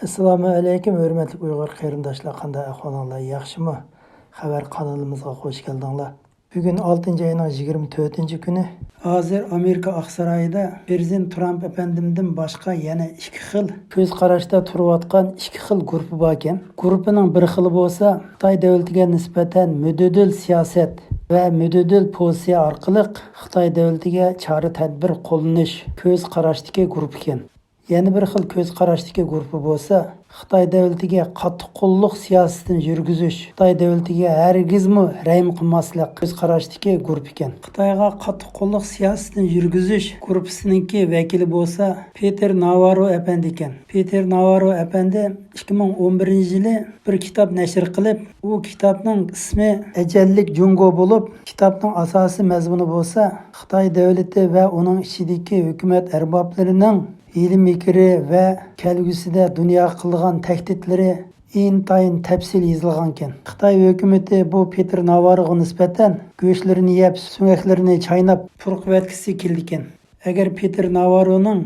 Assalomu alaykum, hurmatli Uyg'ur qarindoshlar, qanday ahvolinglar? Yaxshimi? Xabar kanalimizga xoş geldinglar. Bugun 6-oyning 24-kuni. Hozir Amerika Aqsaroyida Prezident Trump efendimdan boshqa yana ikki xil ko'z qarashda turayotgan ikki xil guruh bor ekan. Guruhining bir xili bo'lsa, Xitoy davlatiga nisbatan müdedil siyosat va müdedil pozitsiya orqali Xitoy davlatiga chora-tadbir qo'llanish ko'z qarashdagi guruh ekan. Yana bir xil ko'z qarashdagi guruh bo'lsa, Xitoy davlatiga qattiq qo'lliq siyosatini yurgizish, Xitoy davlatiga hargizmi rahm qilmaslik ko'z qarashdagi guruh ekan. Xitoyga qattiq qo'lliq siyosatini yurgizish guruhininki vakili bo'lsa, Peter Navarro apandi ekan. Peter Navarro apandi 2011-yili bir kitob nashr qilib, u kitobning ismi Ajallik Jungo bo'lib, kitobning asosiy mazmuni bo'lsa, Xitoy davlati va uning ichidagi hukumat arboblarining ilm fikri va kelgusida dunyo qilgan tahdidlari intayin tafsil yozilgan ekan. Xitoy hukumati bu Peter Navarroga nisbatan go'shtlarini yeb, suyaklarini chaynab purqavatgisi keldi ekan. Agar Peter Navarroning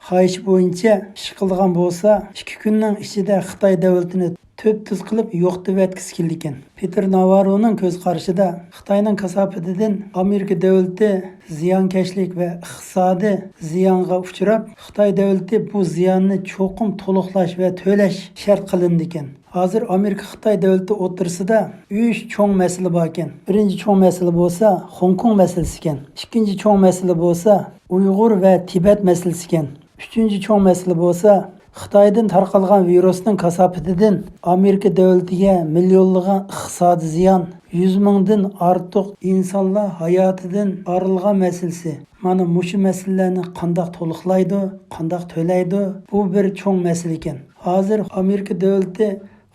xohishi bo'yicha ish qilgan bo'lsa, 2 kunning ichida Xitoy davlatini tuz qilib yo'q deb etkisi keldi ekan. Peter Navarroning ko'z qarashida Xitoyning kasofatidan Amerika davlati ziyonkashlik va iqtisodiy ziyonga uchrab, Xitoy davlati bu ziyonni cho'qim to'liqlash va to'lash shart qilindi ekan. Hozir Amerika Xitoy davlati o'tirsida 3 cho'ng masala bor ekan. Birinchi cho'ng masala bo'lsa, Hong Kong masalasi ekan. Ikkinchi cho'ng masala bo'lsa, Uyg'ur va Tibet masalasi ekan. Uchinchi cho'ng masala bo'lsa, Xitoydan tarqalgan virusning kasofatidan Amerika davlatiga millionlagan iqtisodiy ziyon, 100 mingdan ortiq insonlar hayotidan ayrilgan masalasi. Mana mushu masalalarni qanday to'liqlaydi, qanday to'laydi? Bu bir cho'ng masala ekan. Hozir Amerika davlati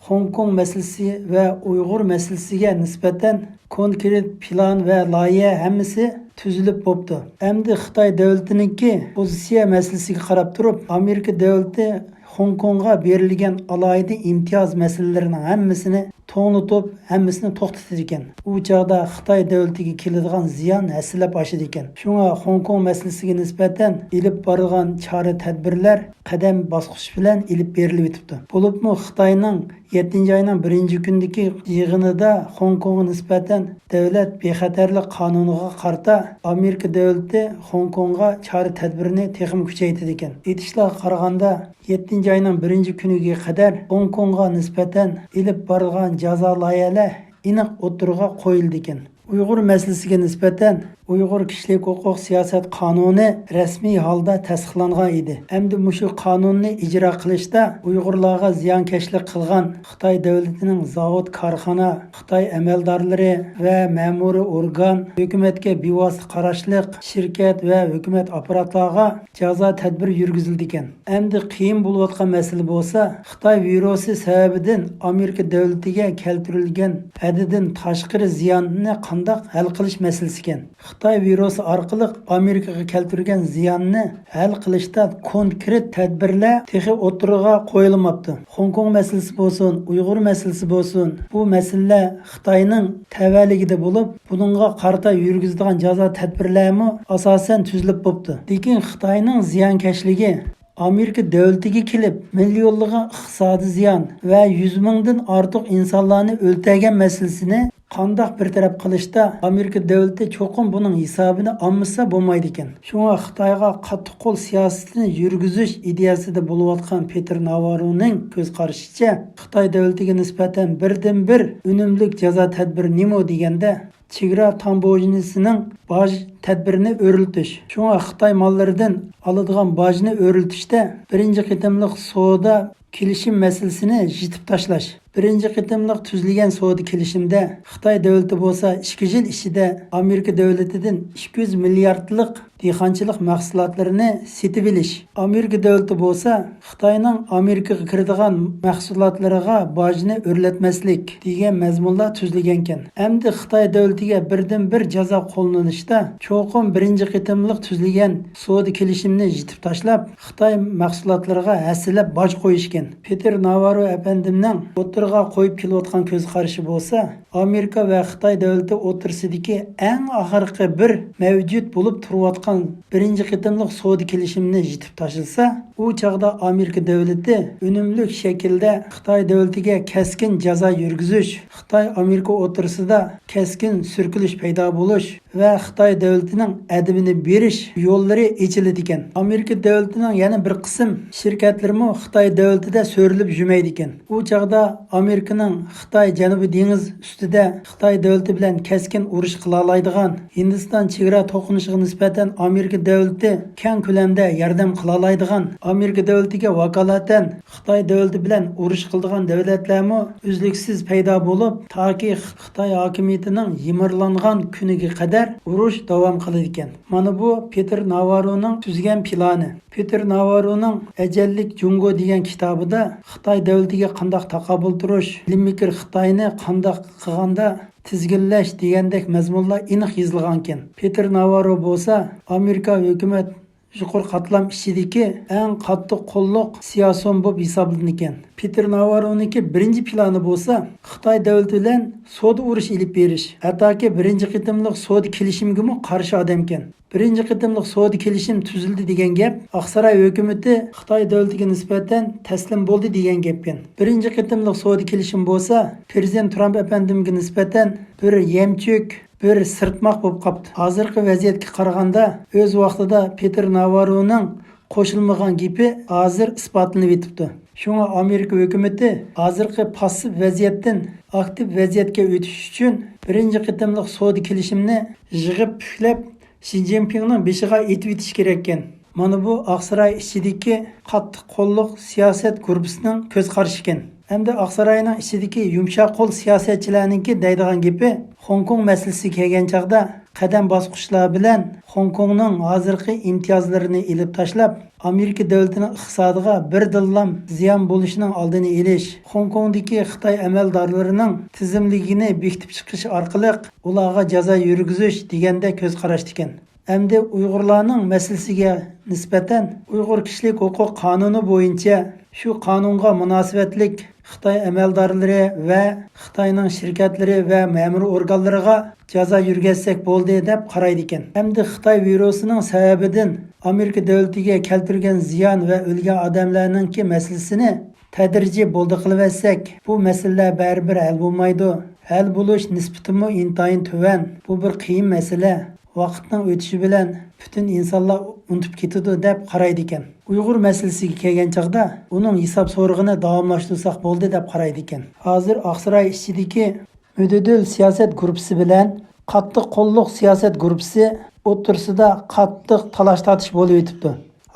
Hong Kong masalasi va Uyg'ur masalasiga nisbatan konkret plan va loyiha hammasi tuzilib bo'ldi. Endi Xitoy davlatiningki pozitsiya masalasiga qarab turib, Amerika davlati Hong Kongga berilgan alohida imtiyoz masalalarining hammasini to'g'nitib, hammasini to'xtatdi ekan. U chog'da Xitoy davlatiga keladigan ziyon hasilab oshadi ekan. Shunga Hong Kong masalasiga nisbatan ilib borilgan chora-tadbirlar qadam bosqich bilan ilib berilib o'tibdi. Bo'libmi Xitoyning 7-oyning 1-kunidagi yig'inida Hong Kongga nisbatan davlat bexatarlik qonuniga qarta Amerika davlati Hong Kongga chora-tadbirni texnik kuchaytirdi ekan. Aytishlarga qaraganda 7-oyning 1-kuniga qadar Hong Kongga nisbatan ilib borilgan jazo loyihalari aniq o'tirg'a qo'yildi ekan. Uyg'ur masalasiga nisbatan Uyg'ur kishilik huquq siyosat qonuni rasmiy holda tasdiqlangan edi. Endi mushu qonunni ijro qilishda Uyg'urlarga ziyonkashlik qilgan Xitoy davlatining zavod, korxona, Xitoy amaldorlari va ma'muriy organ, hukumatga bevosita qarashliq shirkat va hukumat apparatlarga jazo tadbir yurgizildi ekan. Endi qiyin bo'layotgan masala bo'lsa, Xitoy virusi sababidan Amerika davlatiga keltirilgan haddidan tashqari ziyonni qanday hal qilish masalasi ekan. Xitoy virusi orqali Amerikaga keltirgan ziyonni hal qilishda konkret tadbirlar texi o'tirg'a qo'yilmoqda. Hong Kong masalasi bo'lsin, Uyg'ur masalasi bo'lsin, bu masalalar Xitoyning tavalligida bo'lib, buningga qarata yurgizilgan jazo tadbirlari asosan tuzilib bo'ldi. Lekin Xitoyning ziyonkashligi Amerika davlatiga kelib, millionlagan iqtisodiy ziyon va 100 mingdan ortiq insonlarni o'ldirgan masalasini qanday bir taraf qilishda Amerika davlati cho'qim buning hisobini olmasa bo'lmaydi ekan. Shunga Xitoyga qattiq qo'l siyosatini yurgizish ideyasida bo'layotgan Peter Navarroning ko'z qarashicha, Xitoy davlatiga nisbatan birdan-bir unumli jazo tadbiri nima deganda chegara tambojinisining boj tadbirini o'rlitish. Shunga Xitoy mollaridan oladigan bojni o'rlitishda birinchi qitimliq savdo kelishim masalasini yitib tashlash. Birinchi qitimliq tuzilgan savdo kelishimda Xitoy davlati bo'lsa 2 yil ichida Amerika davlatidan 200 milliardlik dehqonchilik mahsulotlarini setib olish. Amerika davlati bo'lsa Xitoyning Amerikaga kiradigan mahsulotlariga bojni o'rlatmaslik degan mazmunlar tuzilgan ekan. Endi Xitoy davlatiga birdan-bir jazo qo'llanishda cho'qim birinchi qitimliq tuzilgan savdo kelishimni yitib tashlab, Xitoy mahsulotlariga hasilab boj qo'yish ekan. ekan. Peter Navarro efendimning o'tirg'a qo'yib kelayotgan ko'z qarashi bo'lsa, Amerika va Xitoy davlati o'tirsidagi eng oxirgi bir mavjud bo'lib turayotgan birinchi qitimliq savdo kelishimini yitib tashilsa, u chaqda Amerika davlati unumli shaklda Xitoy davlatiga keskin jazo yurgizish, Xitoy Amerika o'tirsida keskin surkilish paydo bo'lish va Xitoy davlatining adabini berish yo'llari ochiladi ekan. Amerika davlatining yana bir qism shirkatlarimi Xitoy davlatida so'rilib yurmaydi ekan. U chaqda Amerikaning Xitoy Janubiy dengiz ustida Xitoy davlati bilan keskin urush qila oladigan, Hindiston chegara to'qinishiga nisbatan Amerika davlati keng ko'lamda yordam qila oladigan, Amerika davlatiga vakolatan Xitoy davlati bilan urush qiladigan davlatlarmi uzluksiz paydo bo'lib, toki Xitoy hokimiyatining yimirlangan kuniga qadar urush davom qiladi ekan. Mana bu Peter Navarroning tuzgan plani. Peter Navarroning Ajallik Jungo degan kitobida Xitoy davlatiga qanday taqobil turish, limikir Xitoyni qanday qilganda tizginlash degandek mazmunlar aniq yozilgan ekan. Peter Navarro bo'lsa, Amerika hukumat yuqori qatlam ichidagi eng qattiq qo'lliq siyoson bo'lib hisoblangan ekan. Peter Navarroniki birinchi plani bo'lsa, Xitoy davlati bilan savdo urush ilib berish. Hattoki birinchi qitimliq savdo kelishimiga qarshi odam ekan. Birinchi qitimliq savdo kelishim tuzildi degan gap Oqsaroy hukumati Xitoy davlatiga nisbatan taslim bo'ldi degan gap ekan. Birinchi qitimliq savdo kelishim bo'lsa, prezident Trump efendimga nisbatan bir yemchuk, bir sirtmoq bo'lib qoldi. Hozirgi vaziyatga qaraganda o'z vaqtida Peter Navarroning qo'shilmagan gapi hozir isbotlanib yetibdi. Shunga Amerika hukumati hozirgi passiv vaziyatdan aktiv vaziyatga o'tish uchun birinchi qitimliq savdo kelishimni yig'ib puklab Xi Jinpingning beshiga etib etish kerak ekan. Mana bu Oqsaroy ichidagi qattiq qo'lliq siyosat guruhining ko'z qarashi ekan. Hamda Oqsaroyning ichidagi yumshoq qo'l siyosatchilarningki deydigan gapi Hong Kong masalasi kelgan chaqda qadam bosqichlar bilan Hong Kongning hozirgi imtiyozlarini ilib tashlab, Amerika davlatining iqtisodiga bir dillam ziyon bo'lishining oldini olish, Hong Kongdagi Xitoy amaldorlarining tizimligini bekitib chiqish orqali ularga jazo yurgizish deganda ko'z qarashdi ekan. Hamda Uyg'urlarning masalasiga nisbatan Uyg'ur kishilik huquq qonuni bo'yicha shu qonunga munosabatlik Xitoy amaldorlari va Xitoyning shirkatlari va ma'mur organlariga jazo yurgizsak bo'ldi deb qaraydi ekan. Hamda Xitoy virusining sababidan Amerika davlatiga keltirgan ziyon va o'lgan odamlarning masalasini tadrijiy bo'ldi qilib etsak, bu masalalar baribir hal bo'lmaydi. Hal bo'lish nisbatimi intayin tuvan. Bu bir qiyin masala. Vaqtning o'tishi bilan butun insonlar unutib ketadi deb qaraydi ekan. Uyg'ur masalasiga kelgan chaqda uning hisob so'rig'ini davomlashtirsak bo'ldi deb qaraydi ekan. Hozir Oqsaroy ichidagi Müdedil siyosat guruhi bilan qattiq qo'lliq siyosat guruhi o'tirsida qattiq talash-tatish bo'lib o'tibdi.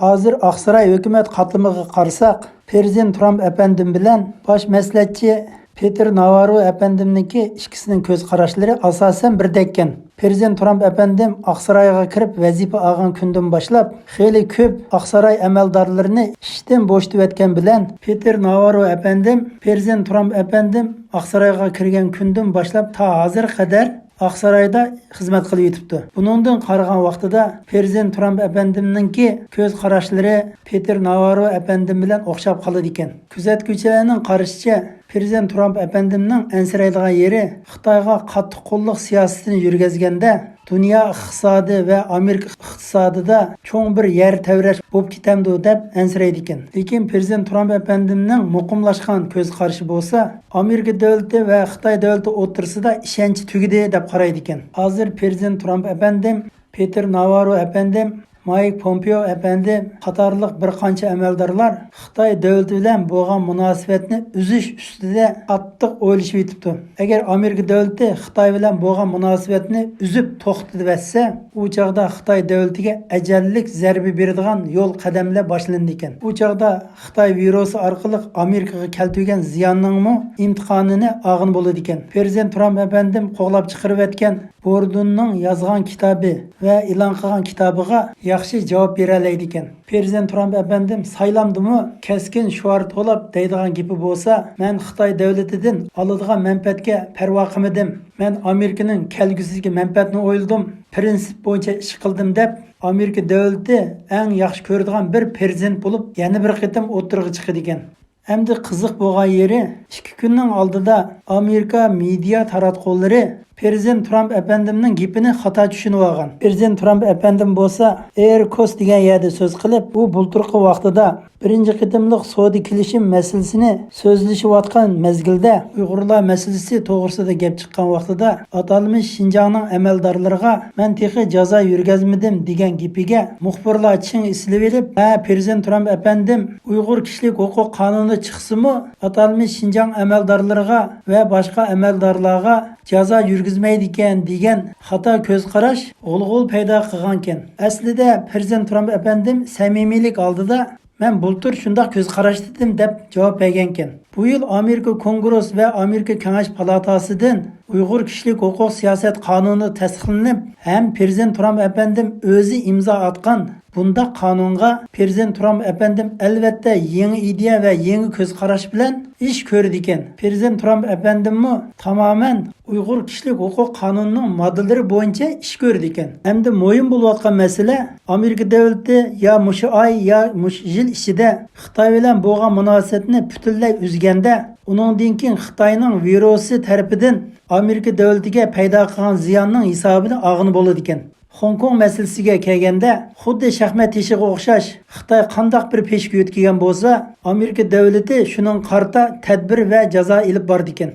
Hozir Oqsaroy hukumat qatlamiga qarasak, prezident Trump efendim bilan bosh maslahatchi Peter Navarro efendimniki ikkisining ko'z qarashlari asosan birdek ekan. Prezident Trump efendim Oqsaroyga kirib vazifa olgan kundan boshlab xeyli ko'p Oqsaroy amaldorlarini ishdan bo'shatib o'tgan bilan Peter Navarro efendim prezident Trump efendim Oqsaroyga kirgan kundan boshlab ta hozir qadar Oqsaroyda xizmat qilib yetibdi. Buningdan qaragan vaqtida prezident Trump efendimninki ko'z qarashlari Peter Navarro efendim bilan o'xshab qoladi ekan. Kuzatuvchilarning qarashicha prezident Trump efendimning ansiraydigan yeri Xitoyga qattiq qo'lliq siyosatini yurgizganda dunyo iqtisodi va Amerika iqtisodida cho'ng bir yer tavrash bo'lib ketamdi deb ansiraydi ekan. Lekin prezident Trump efendimning muqimlashgan ko'z qarashi bo'lsa, Amerika davlati va Xitoy davlati o'rtasida ishonch tugidi deb qaraydi ekan. Hozir prezident Trump efendim, Peter Navarro efendim, Mike Pompeo efendim qatorliq bir qancha amaldorlar Xitoy davlati bilan bo'lgan munosabatni uzish ustida qattiq o'ylashib yetibdi. Agar Amerika davlati Xitoy bilan bo'lgan munosabatni uzib to'xtatib etsa, u chaqda Xitoy davlatiga ajallik zarba beradigan yo'l qadamlar boshlandi ekan. U chaqda Xitoy virusi orqali Amerikaga keltirgan ziyonning imtihonini olgan bo'ladi ekan. Prezident Trump efendim qo'g'lab chiqarib etgan Bordunning yozgan kitobi va e'lon qilgan kitobiga yaxshi javob bera oladi ekan. Prezident Trump efendim saylamdimi keskin shuar to'lab deydigan gapi bo'lsa, men Xitoy davlatidan oladigan manfaatga parvo qilmadim. Men Amerikaning kelgusiga manfaatni o'yladim, prinsip bo'yicha ish qildim deb Amerika davlati eng yaxshi ko'radigan bir prezident bo'lib yana bir qitim o'tirg'i chiqadi ekan. Endi qiziq bo'lgan yeri 2 kunning oldida Amerika media taratqullari Prezident Trump efendimning gapini xato tushunib olgan. Prezident Trump efendim bo'lsa, Air Coast degan yerda so'z qilib, u bulturqi vaqtida birinchi qitimliq savdo kelishim masalasini so'zlashayotgan mezgilda Uyg'urlar masalasi to'g'risida gap chiqqan vaqtida atalmish Şinjanning amaldorlariga men texi jazo yurgazmadim degan gapiga muxbirlar chin isilib olib, Prezident Trump efendim Uyg'ur kishilik huquq qonuni chiqsimi atalmish Şinjan amaldorlariga va boshqa amaldorlarga jazo yurgizmaydi ekan degan xato ko'z qarash g'ulg'ul paydo qilgan ekan. Aslida Prezident Trump efendim samimiylik oldida men bultur shundoq ko'z qarashdim deb javob bergan ekan. Bu yil Amerika Kongress va Amerika Kengash palatasidan Uyg'ur kishilik huquq siyosat qonuni tasdiqlanib, ham Prezident Trump efendim o'zi imzo atgan bunda qonunga Prezident Trump efendim albatta yangi ideya va yangi ko'z qarash bilan ish ko'rdi ekan. Prezident Trump efendimmi tamoman Uyg'ur kishilik huquq qonunining moddalari bo'yicha ish ko'rdi ekan. Hamda mo'yin bo'layotgan masala Amerika davlati ya mushu oy ya mushu yil ichida Xitoy bilan bo'lgan munosabatni butunlay uzganda, uningdan keyin Xitoyning virusi tarafidan Amerika davlatiga paydo qilgan ziyonning hisobini olg'ini bo'ladi ekan. Hong Kong masalasiga kelganda, xuddi shaxmat teshiga o'xshash Xitoy qandoq bir peshga o'tgan bo'lsa, Amerika davlati shuning qarta tadbir va jazo ilib bordi ekan.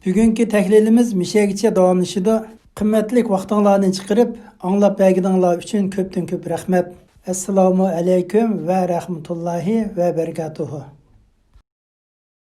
Bugungi tahlilimiz mishagicha davomlashadi. Qimmatli vaqtingizni chiqarib, anglab berganinglar uchun ko'pdan ko'p rahmat. Assalomu alaykum va rahmatullohi va barakatuh.